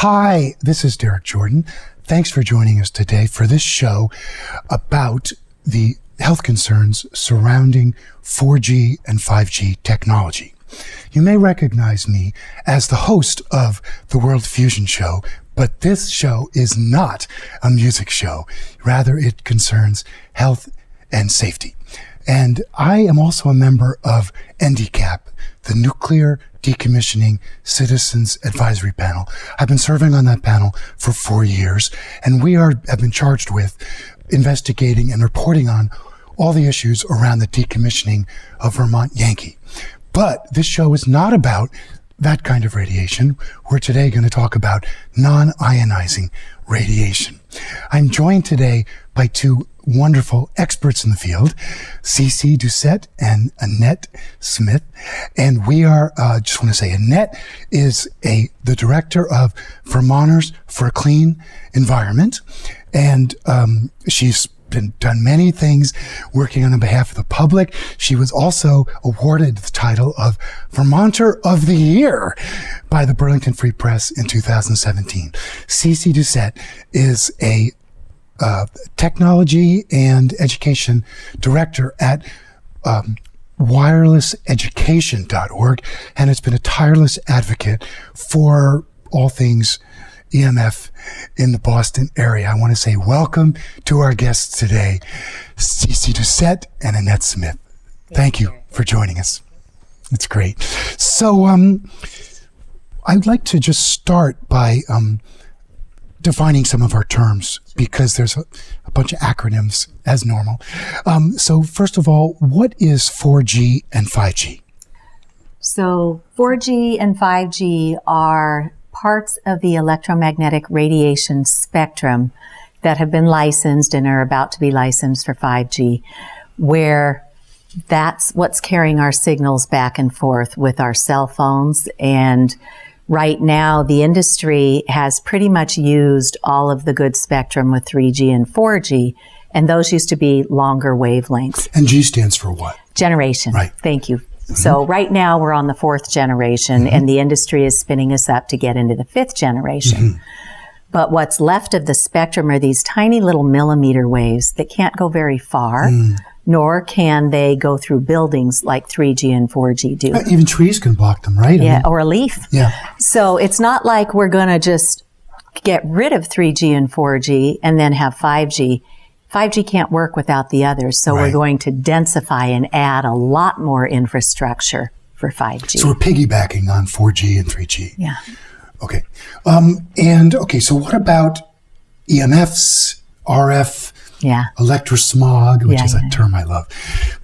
Hi, this is Derek Jordan. Thanks for joining us today for this show about the health concerns surrounding 4G and 5G technology. You may recognize me as the host of the World Fusion Show, but this show is not a music show. Rather, it concerns health and safety. And I am also a member of NDCAP, the Nuclear Decommissioning Citizens Advisory Panel. I've been serving on that panel for 4 years, and we have been charged with investigating and reporting on all the issues around the decommissioning of Vermont Yankee. But this show is not about that kind of radiation. We're today going to talk about non-ionizing radiation. I'm joined today by two wonderful experts in the field, Cece Doucette and Annette Smith. And we are, just want to say, Annette is the director of Vermonters for a Clean Environment. And she's done many things working on behalf of the public. She was also awarded the title of Vermonter of the Year by the Burlington Free Press in 2017. Cece Doucette is a technology and education director at wirelesseducation.org, and has been a tireless advocate for all things EMF in the Boston area. I want to say welcome to our guests today, Cece Doucette and Annette Smith. Thank you for joining us. It's great. So I'd like to just start by defining some of our terms, because there's a bunch of acronyms as normal. So first of all, what is 4G and 5G? So 4G and 5G are parts of the electromagnetic radiation spectrum that have been licensed and are about to be licensed for 5G, where that's what's carrying our signals back and forth with our cell phones. And right now, the industry has pretty much used all of the good spectrum with 3G and 4G, and those used to be longer wavelengths. And G stands for what? Generation. Right. Thank you. Mm-hmm. So right now we're on the 4th generation, mm-hmm. and the industry is spinning us up to get into the 5th generation. Mm-hmm. But what's left of the spectrum are these tiny little millimeter waves that can't go very far, nor can they go through buildings like 3G and 4G do. Even trees can block them, right? Yeah, or a leaf. Yeah. So it's not like we're going to just get rid of 3G and 4G and then have 5G. 5G can't work without the others, so we're going to densify and add a lot more infrastructure for 5G. So we're piggybacking on 4G and 3G. Yeah. Okay. So what about EMFs, RF, electrosmog, which is a term I love.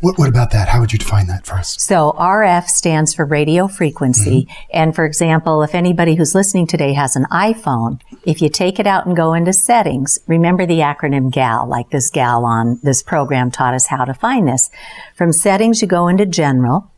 What about that? How would you define that for us? So RF stands for radio frequency. Mm-hmm. And for example, if anybody who's listening today has an iPhone, if you take it out and go into settings, remember the acronym GAL, like this gal on this program taught us how to find this. From settings, you go into general,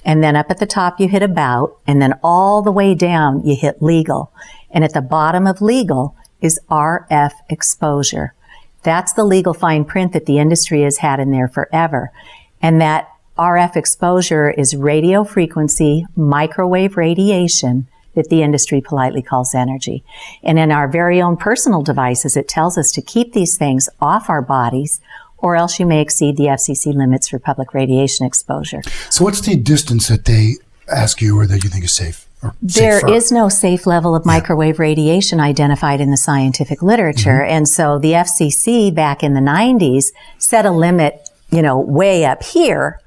and then up at the top you hit about, and then all the way down you hit legal. And at the bottom of legal is RF exposure. That's the legal fine print that the industry has had in there forever. And that RF exposure is radio frequency, microwave radiation that the industry politely calls energy. And in our very own personal devices, it tells us to keep these things off our bodies, or else you may exceed the FCC limits for public radiation exposure. So what's the distance that they ask you or that you think is safe? There is no safe level of microwave radiation identified in the scientific literature. Mm-hmm. And so the FCC back in the 90s set a limit, way up here.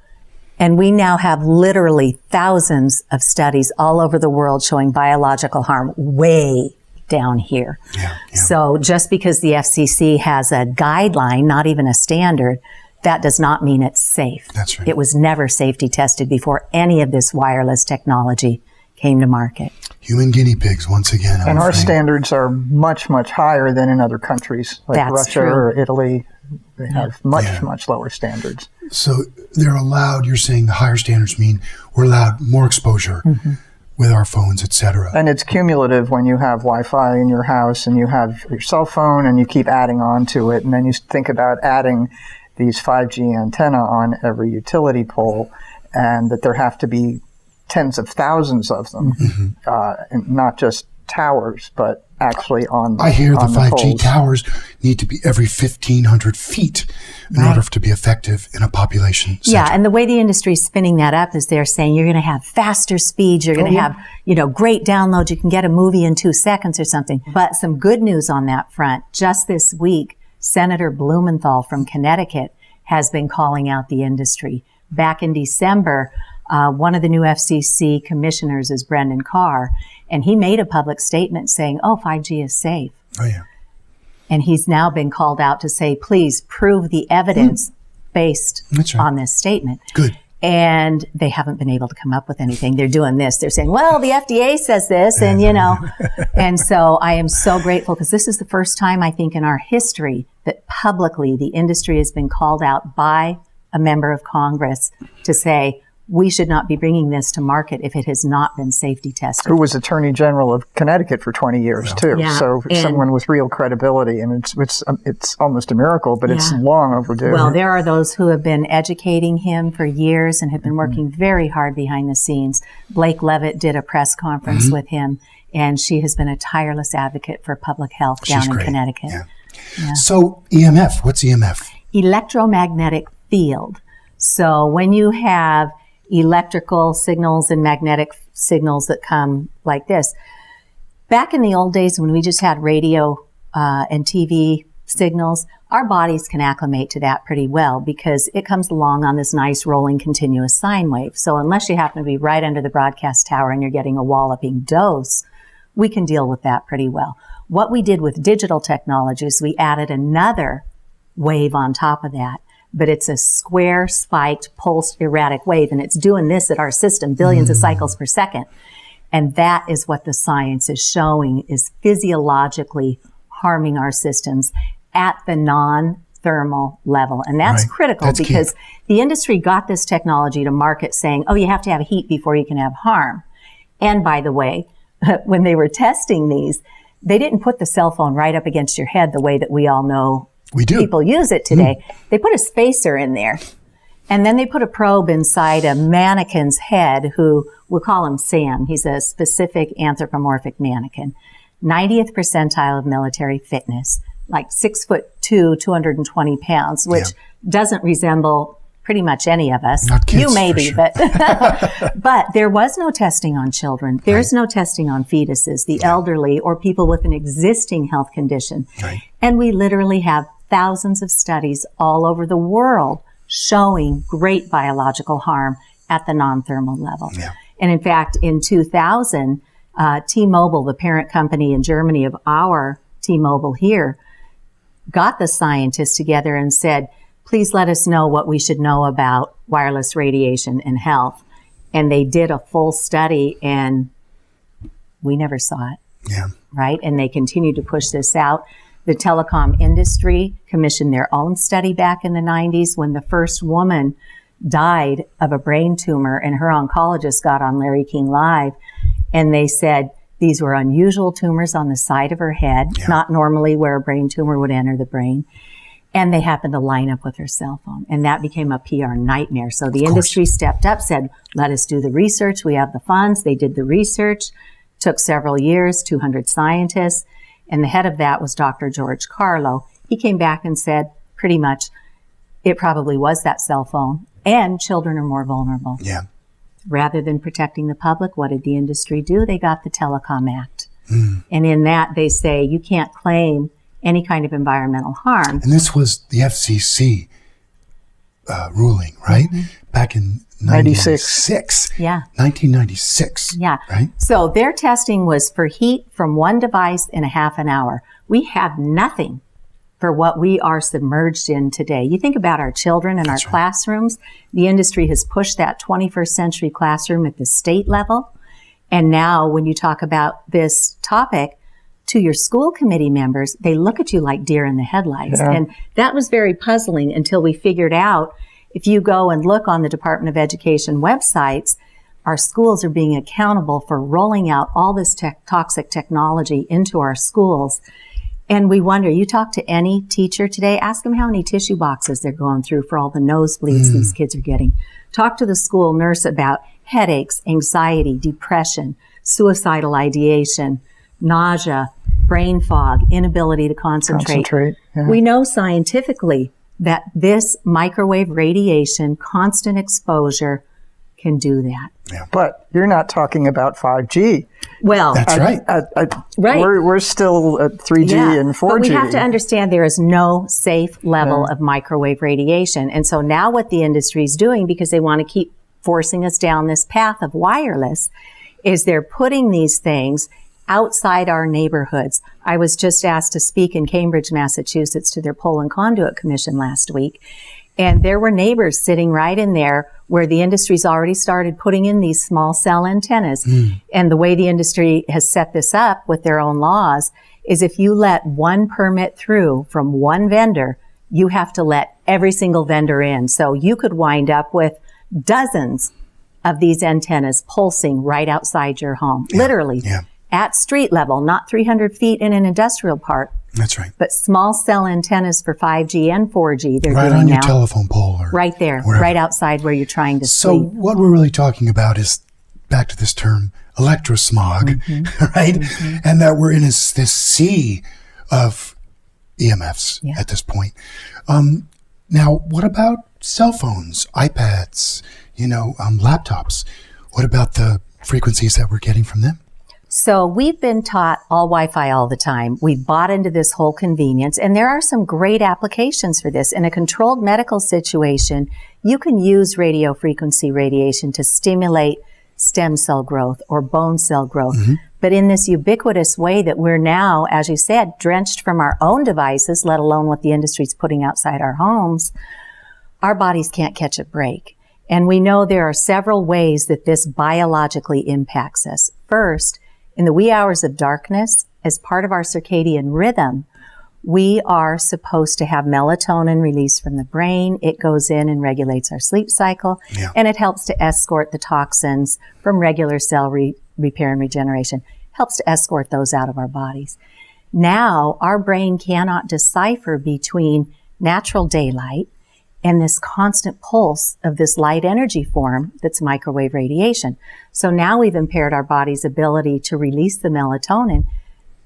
And we now have literally thousands of studies all over the world showing biological harm way down here. Yeah. So just because the FCC has a guideline, not even a standard, that does not mean it's safe. That's right. It was never safety tested before any of this wireless technology came to market. Human guinea pigs, once again. And our standards are much, much higher than in other countries, like That's Russia true. or Italy. They have much lower standards. So they're allowed, you're saying the higher standards mean we're allowed more exposure with our phones, et cetera. And it's cumulative when you have Wi-Fi in your house and you have your cell phone and you keep adding on to it. And then you think about adding these 5G antenna on every utility pole, and that there have to be tens of thousands of them, and not just towers, but actually on I hear the on 5G poles. towers need to be every 1,500 feet in order to be effective in a population center. Yeah, and the way the industry is spinning that up is they're saying you're going to have faster speeds, you're going to have, great downloads, you can get a movie in 2 seconds or something. But some good news on that front. Just this week, Senator Blumenthal from Connecticut has been calling out the industry. Back in December, one of the new FCC commissioners is Brendan Carr, and he made a public statement saying, 5G is safe. Oh, yeah. And he's now been called out to say, please prove the evidence based That's right. on this statement. Good. And they haven't been able to come up with anything. They're doing this. They're saying, well, the FDA says this, and and so I am so grateful because this is the first time I think in our history that publicly the industry has been called out by a member of Congress to say, we should not be bringing this to market if it has not been safety tested. Who was Attorney General of Connecticut for 20 years too. Yeah, So and- someone with real credibility, and it's almost a miracle, but it's long overdue. Well, there are those who have been educating him for years and have been working very hard behind the scenes. Blake Levitt did a press conference with him, and she has been a tireless advocate for public health down She's in great. Connecticut. Yeah. So EMF, what's EMF? Electromagnetic field. So when you have electrical signals and magnetic signals that come like this, back in the old days when we just had radio and TV signals, our bodies can acclimate to that pretty well because it comes along on this nice rolling continuous sine wave. So unless you happen to be right under the broadcast tower and you're getting a walloping dose, we can deal with that pretty well. What we did with digital technologies, we added another wave on top of that, but it's a square spiked pulsed erratic wave, and it's doing this at our system billions of cycles per second. And that is what the science is showing is physiologically harming our systems at the non-thermal level. And that's Right. critical That's key. because the industry got this technology to market saying, you have to have heat before you can have harm. And by the way, when they were testing these, they didn't put the cell phone right up against your head the way that we all know We do. people use it today. They put a spacer in there. And then they put a probe inside a mannequin's head who, we'll call him Sam. He's a specific anthropomorphic mannequin. 90th percentile of military fitness, like 6'2", 220 pounds, which doesn't resemble pretty much any of us. Not kids, you maybe, for sure. but there was no testing on children. There's no testing on fetuses, the elderly, or people with an existing health condition. Right. And we literally have thousands of studies all over the world showing great biological harm at the non-thermal level. Yeah. And in fact, in 2000, T-Mobile, the parent company in Germany of our T-Mobile here, got the scientists together and said, please let us know what we should know about wireless radiation and health. And they did a full study and we never saw it, Yeah. right? And they continued to push this out. The telecom industry commissioned their own study back in the 90s when the first woman died of a brain tumor, and her oncologist got on Larry King Live, and they said these were unusual tumors on the side of her head, not normally where a brain tumor would enter the brain. And they happened to line up with her cell phone. And that became a PR nightmare. So the industry stepped up, said, let us do the research. We have the funds. They did the research. Took several years, 200 scientists. And the head of that was Dr. George Carlo. He came back and said, pretty much, it probably was that cell phone. And children are more vulnerable. Yeah. Rather than protecting the public, what did the industry do? They got the Telecom Act. And in that, they say you can't claim any kind of environmental harm. And this was the FCC ruling, right? Back in 96. Yeah. 1996. Yeah. Right? So their testing was for heat from one device in a half an hour. We have nothing for what we are submerged in today. You think about our children and our classrooms. The industry has pushed that 21st century classroom at the state level. And now when you talk about this topic to your school committee members, they look at you like deer in the headlights. Yeah. And that was very puzzling until we figured out, if you go and look on the Department of Education websites, our schools are being accountable for rolling out all this toxic technology into our schools. And we wonder, you talk to any teacher today, ask them how many tissue boxes they're going through for all the nosebleeds these kids are getting. Talk to the school nurse about headaches, anxiety, depression, suicidal ideation, nausea, brain fog, inability to concentrate. Yeah. We know scientifically that this microwave radiation, constant exposure, can do that. But you're not talking about 5G. Well, That's right. Right. We're still at 3G and 4G. But we have to understand there is no safe level of microwave radiation. And so now what the industry is doing, because they want to keep forcing us down this path of wireless, is they're putting these things outside our neighborhoods. I was just asked to speak in Cambridge, Massachusetts to their Pole and Conduit Commission last week. And there were neighbors sitting right in there where the industry's already started putting in these small cell antennas. And the way the industry has set this up with their own laws is if you let one permit through from one vendor, you have to let every single vendor in. So you could wind up with dozens of these antennas pulsing right outside your home, literally at street level, not 300 feet in an industrial park. That's right. But small cell antennas for 5G and 4G, they're Right doing on your now. telephone pole. Or Right there, wherever. right outside where you're trying to So sleep. what we're really talking about is, back to this term, electrosmog, right? And that we're in this sea of EMFs at this point. Now, what about cell phones, iPads, laptops? What about the frequencies that we're getting from them? So we've been taught all Wi-Fi all the time. We've bought into this whole convenience, and there are some great applications for this. In a controlled medical situation, you can use radio frequency radiation to stimulate stem cell growth or bone cell growth. But in this ubiquitous way that we're now, as you said, drenched from our own devices, let alone what the industry's putting outside our homes, our bodies can't catch a break. And we know there are several ways that this biologically impacts us. First, in the wee hours of darkness, as part of our circadian rhythm, we are supposed to have melatonin released from the brain. It goes in and regulates our sleep cycle, and it helps to escort the toxins from regular cell repair and regeneration, helps to escort those out of our bodies. Now, our brain cannot decipher between natural daylight and this constant pulse of this light energy form that's microwave radiation. So now we've impaired our body's ability to release the melatonin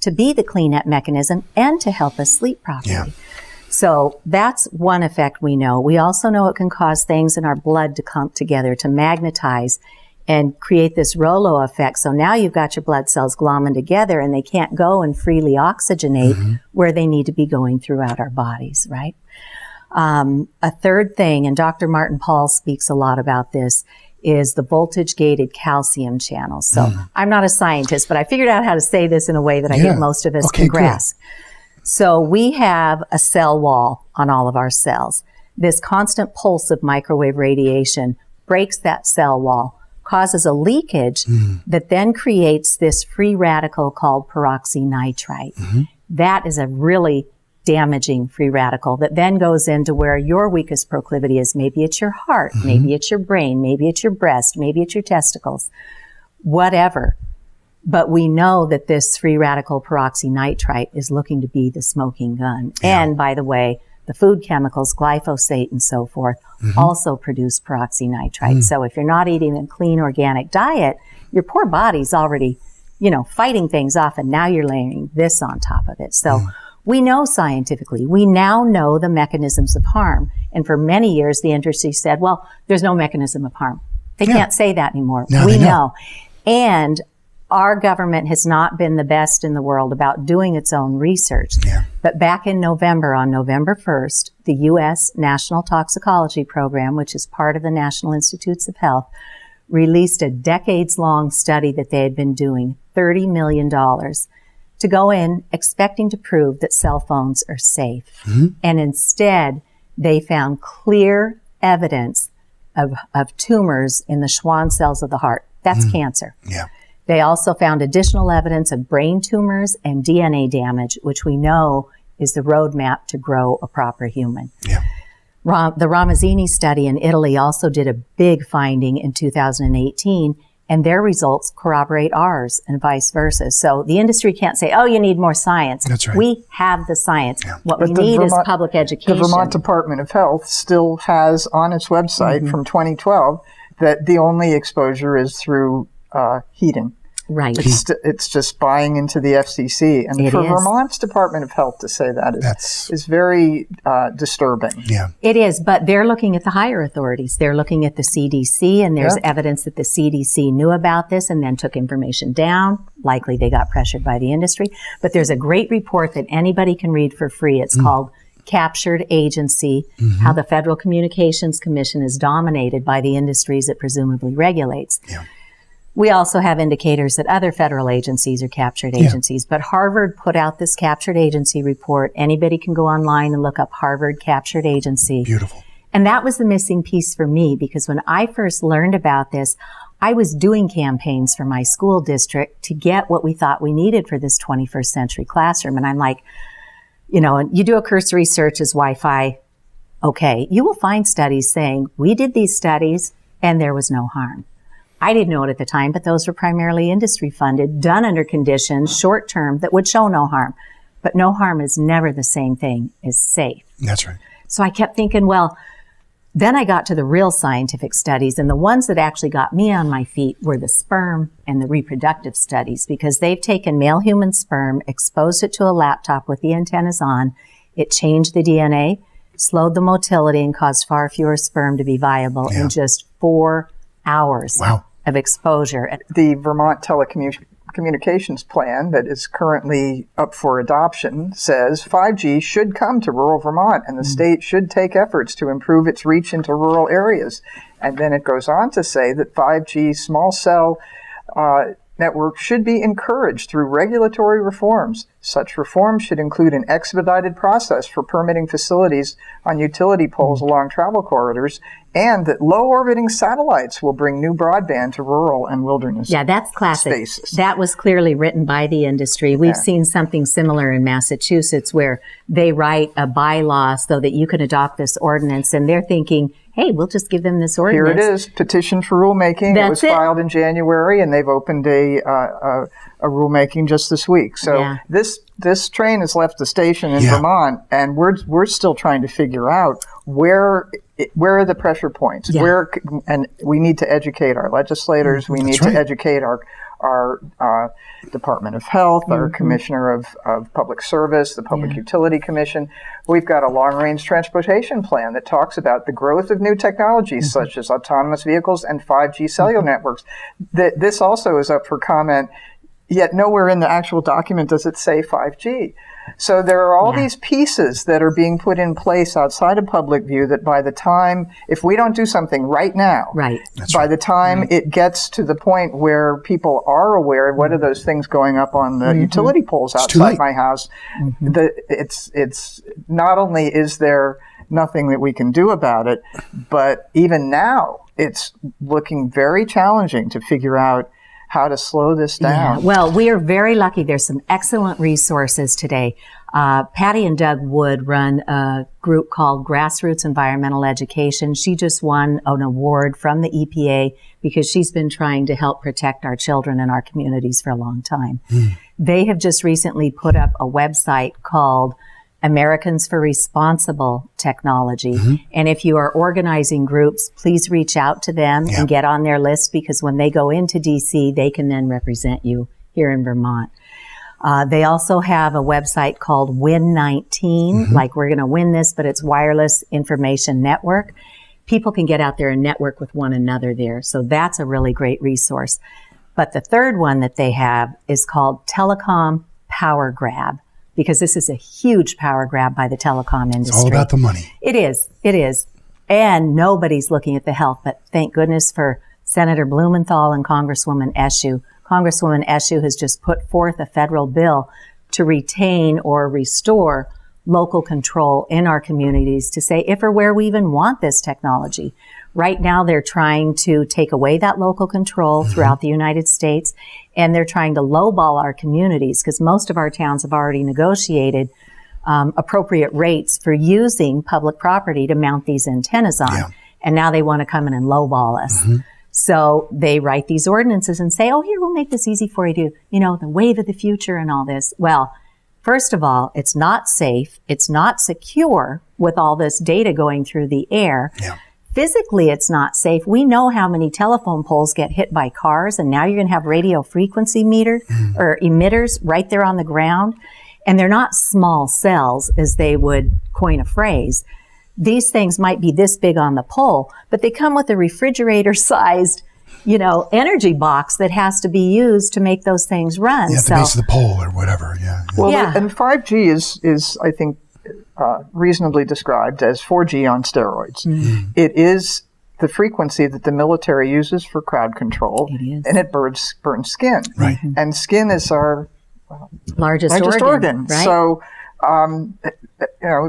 to be the clean-up mechanism and to help us sleep properly. So that's one effect we know. We also know it can cause things in our blood to clump together, to magnetize and create this Rolo effect. So now you've got your blood cells glomming together and they can't go and freely oxygenate where they need to be going throughout our bodies, right? A third thing, and Dr. Martin Paul speaks a lot about this, is the voltage-gated calcium channels. So I'm not a scientist, but I figured out how to say this in a way that I think most of us can grasp. So we have a cell wall on all of our cells. This constant pulse of microwave radiation breaks that cell wall, causes a leakage that then creates this free radical called peroxynitrite. That is a really damaging free radical that then goes into where your weakest proclivity is. Maybe it's your heart, maybe it's your brain, maybe it's your breast, maybe it's your testicles, whatever. But we know that this free radical peroxynitrite is looking to be the smoking gun. And by the way, the food chemicals, glyphosate and so forth, also produce peroxynitrite. So if you're not eating a clean organic diet, your poor body's already, fighting things off, and now you're layering this on top of it. So we know scientifically, we now know the mechanisms of harm. And for many years, the industry said, well, there's no mechanism of harm. They can't say that anymore. Now we they know. know. And our government has not been the best in the world about doing its own research. But back in November, on November 1st, the U.S. National Toxicology Program, which is part of the National Institutes of Health, released a decades-long study that they had been doing, $30 million, to go in expecting to prove that cell phones are safe. And instead, they found clear evidence of tumors in the Schwann cells of the heart. That's cancer. They also found additional evidence of brain tumors and DNA damage, which we know is the roadmap to grow a proper human. The Ramazzini study in Italy also did a big finding in 2018, and their results corroborate ours and vice versa. So the industry can't say, oh, you need more science. That's right. We have the science. What But we the need is Vermont- public education. The Vermont Department of Health still has on its website from 2012 that the only exposure is through heating. Right. It's just buying into the FCC. And for Vermont's Department of Health to say that is very disturbing. Yeah. It is, but they're looking at the higher authorities. They're looking at the CDC, and there's evidence that the CDC knew about this and then took information down. Likely they got pressured by the industry. But there's a great report that anybody can read for free. It's called Captured Agency, How the Federal Communications Commission is Dominated by the Industries it presumably regulates. Yeah. We also have indicators that other federal agencies are captured agencies, but Harvard put out this captured agency report. Anybody can go online and look up Harvard captured agency. Beautiful. And that was the missing piece for me, because when I first learned about this, I was doing campaigns for my school district to get what we thought we needed for this 21st century classroom. And I'm like, and you do a cursory search, is Wi-Fi okay? You will find studies saying, we did these studies and there was no harm. I didn't know it at the time, but those were primarily industry funded, done under conditions, short term, that would show no harm. But no harm is never the same thing as safe. That's right. So I kept thinking, well, then I got to the real scientific studies, and the ones that actually got me on my feet were the sperm and the reproductive studies, because they've taken male human sperm, exposed it to a laptop with the antennas on, it changed the DNA, slowed the motility, and caused far fewer sperm to be viable in just 4 hours of exposure. The Vermont Telecommunications Plan that is currently up for adoption says 5G should come to rural Vermont, and the state should take efforts to improve its reach into rural areas. And then it goes on to say that 5G small cell network should be encouraged through regulatory reforms. Such reforms should include an expedited process for permitting facilities on utility poles along travel corridors, and that low-orbiting satellites will bring new broadband to rural and wilderness that's classic. spaces. That was clearly written by the industry. We've seen something similar in Massachusetts, where they write a bylaw so that you can adopt this ordinance, and they're thinking, hey, we'll just give them this ordinance. Here it is, petition for rulemaking. It was filed in January, and they've opened a rulemaking just this week. So this train has left the station in Vermont, and we're still trying to figure out where are the pressure points. And we need to educate our legislators. We need to educate our Department of Health, our Commissioner of Public Service, the Public Utility Commission. We've got a long-range transportation plan that talks about the growth of new technologies such as autonomous vehicles and 5G cellular networks. This also is up for comment, yet nowhere in the actual document does it say 5G. So there are all these pieces that are being put in place outside of public view that by the time, if we don't do something right now, by the time it gets to the point where people are aware of what are those things going up on the utility poles outside my house, it's not only is there nothing that we can do about it, but even now it's looking very challenging to figure out how to slow this down. Yeah. Well, we are very lucky. There's some excellent resources today. Patty and Doug Wood run a group called Grassroots Environmental Education. She just won an award from the EPA because she's been trying to help protect our children and our communities for a long time. They have just recently put up a website called Americans for Responsible Technology. And if you are organizing groups, please reach out to them and get on their list, because when they go into DC, they can then represent you here in Vermont. They also have a website called Win19, like we're going to win this, but it's Wireless Information Network. People can get out there and network with one another there. So that's a really great resource. But the third one that they have is called Telecom Power Grab, because this is a huge power grab by the telecom industry. It's all about the money. It is. It is. And nobody's looking at the health, but thank goodness for Senator Blumenthal and Congresswoman Eshoo. Congresswoman Eshoo has just put forth a federal bill to retain or restore local control in our communities, to say if or where we even want this technology. Right now, they're trying to take away that local control throughout the United States, and they're trying to lowball our communities, because most of our towns have already negotiated appropriate rates for using public property to mount these antennas on. And now they want to come in and lowball us. So they write these ordinances and say, oh, here, we'll make this easy for you to, the wave of the future and all this. Well, first of all, it's not safe. It's not secure with all this data going through the air. physically it's not safe. We know how many telephone poles get hit by cars, and now you're going to have radio frequency or emitters right there on the ground. And they're not small cells, as they would coin a phrase. These things might be this big on the pole, but they come with a refrigerator-sized, energy box that has to be used to make those things run. Yeah, at the base of the pole or whatever, yeah. Well, and 5G is I think, reasonably described as 4G on steroids. Mm-hmm. It is the frequency that the military uses for crowd control, and it burns skin. Right. And skin is our largest organ. Right? So,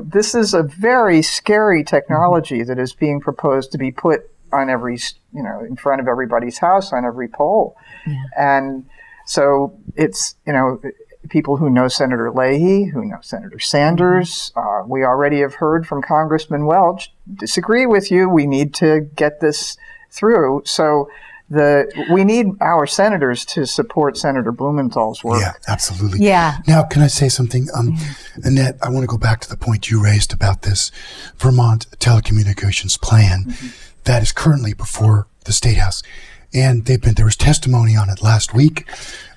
this is a very scary technology that is being proposed to be put on every, in front of everybody's house, on every pole. Yeah. And so it's, people who know Senator Leahy, who know Senator Sanders. We already have heard from Congressman Welch, disagree with you. We need to get this through. So we need our senators to support Senator Blumenthal's work. Yeah, absolutely. Yeah. Now, can I say something? Annette, I want to go back to the point you raised about this Vermont telecommunications plan that is currently before the State House. And there was testimony on it last week.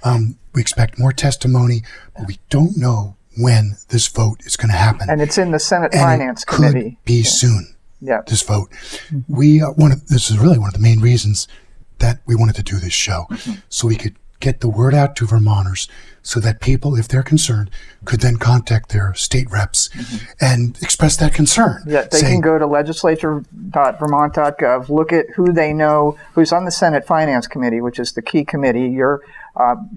We expect more testimony, but we don't know when this vote is going to happen. And it's in the Senate Finance Committee. Could be soon. Yeah. This vote. This is really one of the main reasons that we wanted to do this show, so we could get the word out to Vermonters, so that people, if they're concerned, could then contact their state reps and express that concern. Yeah, they can go to legislature.vermont.gov, look at who they know, who's on the Senate Finance Committee, which is the key committee. Your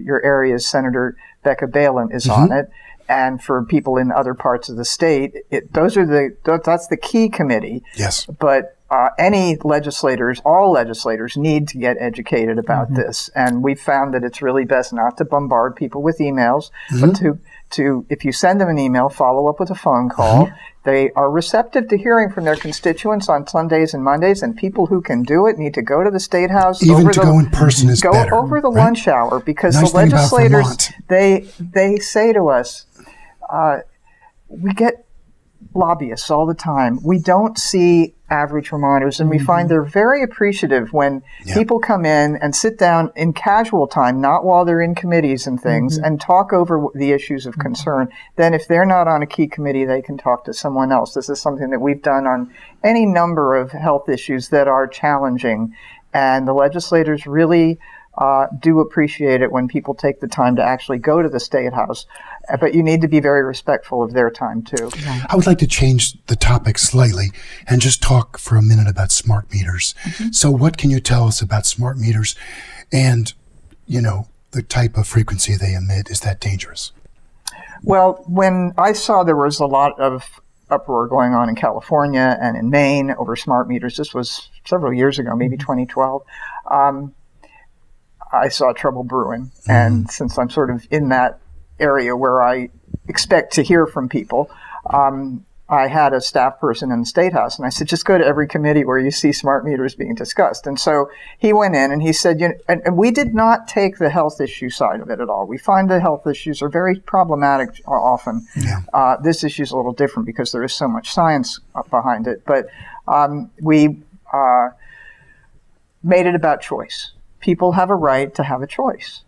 area's Senator Becca Balint is on it. And for people in other parts of the state, that's the key committee. Yes. But all legislators need to get educated about this. And we found that it's really best not to bombard people with emails, but to if you send them an email, follow up with a phone call. They are receptive to hearing from their constituents on Sundays and Mondays, and people who can do it need to go to the State House. Even to go in person is better. Go over the lunch hour, because the legislators, they say to us, we get lobbyists all the time. We don't see average Vermonters, and we find they're very appreciative when people come in and sit down in casual time, not while they're in committees and things, and talk over the issues of concern. Then if they're not on a key committee, they can talk to someone else. This is something that we've done on any number of health issues that are challenging, and the legislators really do appreciate it when people take the time to actually go to the State House. But you need to be very respectful of their time, too. I would like to change the topic slightly and just talk for a minute about smart meters. So what can you tell us about smart meters and, the type of frequency they emit? Is that dangerous? Well, when I saw there was a lot of uproar going on in California and in Maine over smart meters, this was several years ago, maybe 2012, I saw trouble brewing. And since I'm sort of in that area where I expect to hear from people, I had a staff person in the State House, and I said, just go to every committee where you see smart meters being discussed. And so he went in and he said, and we did not take the health issue side of it at all. We find the health issues are very problematic often. Yeah. This issue is a little different because there is so much science behind it. But we made it about choice. People have a right to have a choice.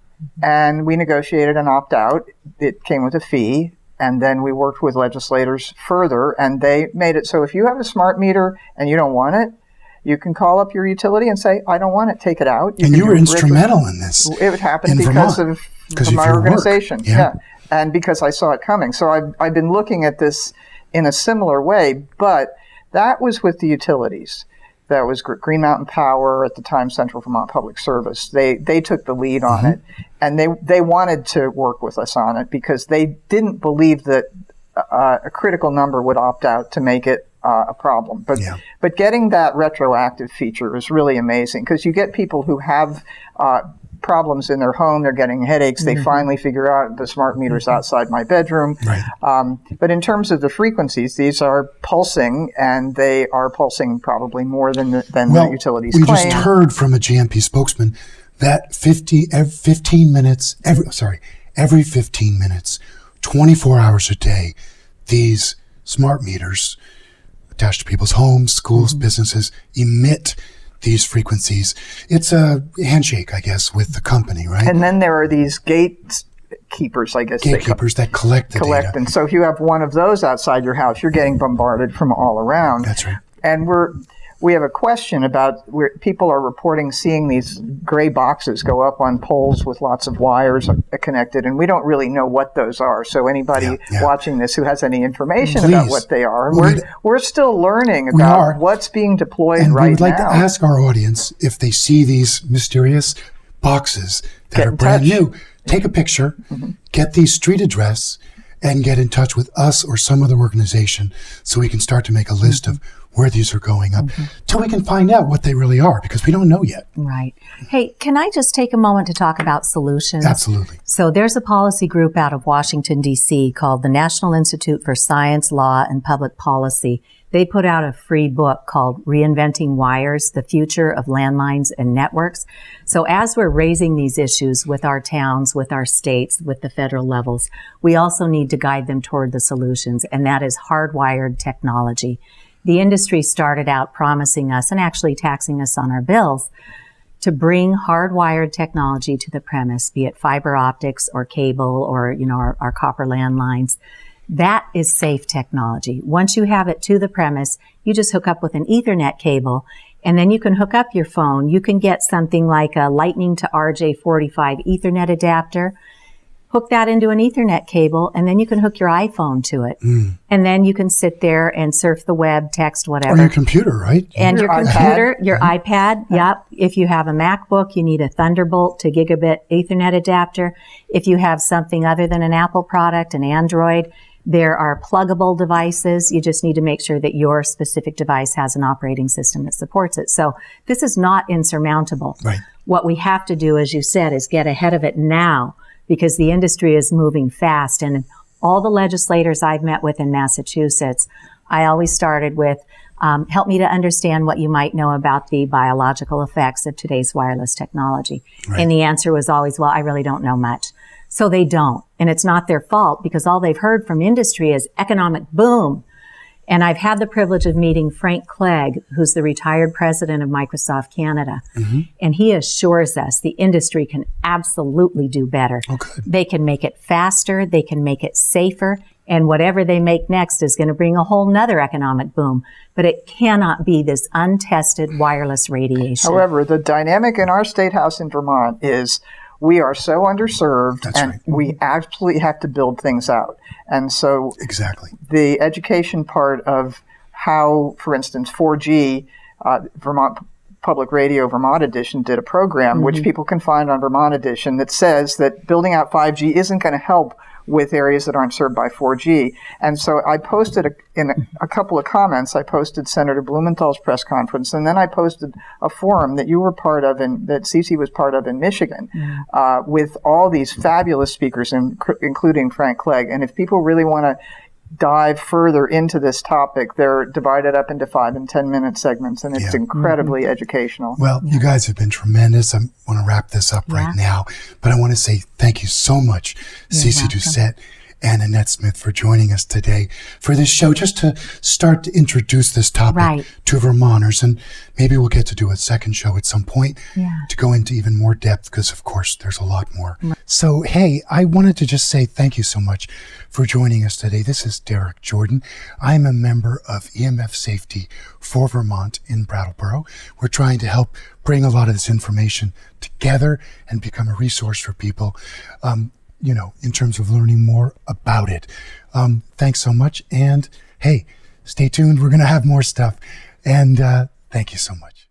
And we negotiated an opt-out. It came with a fee. And then we worked with legislators further, and they made it so if you have a smart meter and you don't want it, you can call up your utility and say, I don't want it, take it out. And you were instrumental in this. It happened because of my organization. Yeah. And because I saw it coming. So I've been looking at this in a similar way, but that was with the utilities. That was Green Mountain Power, at the time Central Vermont Public Service. They took the lead on it, and they wanted to work with us on it because they didn't believe that a critical number would opt out to make it a problem. But getting that retroactive feature is really amazing because you get people who have problems in their home, they're getting headaches, they finally figure out the smart meter's outside my bedroom. Right. But in terms of the frequencies, these are pulsing, and they are pulsing probably more than the utilities claim. We just heard from a GMP spokesman that every 15 minutes, 24 hours a day, these smart meters attached to people's homes, schools, businesses, emit these frequencies. It's a handshake, I guess, with the company, right? And then there are these gatekeepers, I guess. Gatekeepers that collect the data. And so if you have one of those outside your house, you're getting bombarded from all around. That's right. And we have a question about where people are reporting seeing these gray boxes go up on poles with lots of wires connected, and we don't really know what those are. So anybody watching this who has any information about what they are, and we're still learning about what's being deployed right now. And we would like to ask our audience if they see these mysterious boxes that are brand new. Take a picture, get the street address, and get in touch with us or some other organization so we can start to make a list of where these are going up till we can find out what they really are, because we don't know yet. Right. Hey, can I just take a moment to talk about solutions? Absolutely. So there's a policy group out of Washington, D.C. called the National Institute for Science, Law, and Public Policy. They put out a free book called Reinventing Wires, The Future of Landlines and Networks. So as we're raising these issues with our towns, with our states, with the federal levels, we also need to guide them toward the solutions, and that is hardwired technology. The industry started out promising us and actually taxing us on our bills to bring hardwired technology to the premise, be it fiber optics or cable or, our copper landlines. That is safe technology. Once you have it to the premise, you just hook up with an Ethernet cable, and then you can hook up your phone. You can get something like a Lightning to RJ45 Ethernet adapter, hook that into an Ethernet cable, and then you can hook your iPhone to it. And then you can sit there and surf the web, text, whatever. Or your computer, right? And your computer, your iPad. Yep. If you have a MacBook, you need a Thunderbolt to Gigabit Ethernet adapter. If you have something other than an Apple product, an Android, there are pluggable devices. You just need to make sure that your specific device has an operating system that supports it. So this is not insurmountable. Right. What we have to do, as you said, is get ahead of it now, because the industry is moving fast. And all the legislators I've met with in Massachusetts, I always started with, help me to understand what you might know about the biological effects of today's wireless technology. Right. And the answer was always, well, I really don't know much. So they don't. And it's not their fault, because all they've heard from industry is economic boom. And I've had the privilege of meeting Frank Clegg, who's the retired president of Microsoft Canada. And he assures us the industry can absolutely do better. They can make it faster. They can make it safer. And whatever they make next is going to bring a whole nother economic boom. But it cannot be this untested wireless radiation. However, the dynamic in our state house in Vermont is we are so underserved, we absolutely have to build things out. And so the education part of how, for instance, 4G, Vermont Public Radio Vermont Edition did a program, which people can find on Vermont Edition, that says that building out 5G isn't going to help with areas that aren't served by 4G. And so I posted in a couple of comments, I posted Senator Blumenthal's press conference, and then I posted a forum that you were part of and that Cece was part of in Michigan, with all these fabulous speakers, including Frank Clegg. And if people really want to dive further into this topic, they're divided up into 5 and 10 minute segments, and it's incredibly educational. Well, you guys have been tremendous. I want to wrap this up right now, but I want to say thank you so much, Cece Doucette and Annette Smith, for joining us today for this show, just to start to introduce this topic to Vermonters. And maybe we'll get to do a second show at some point to go into even more depth, because of course there's a lot more. So, hey, I wanted to just say thank you so much for joining us today. This is Derek Jordan. I'm a member of EMF Safety for Vermont in Brattleboro. We're trying to help bring a lot of this information together and become a resource for people, in terms of learning more about it. Thanks so much. And hey, stay tuned. We're going to have more stuff. And thank you so much.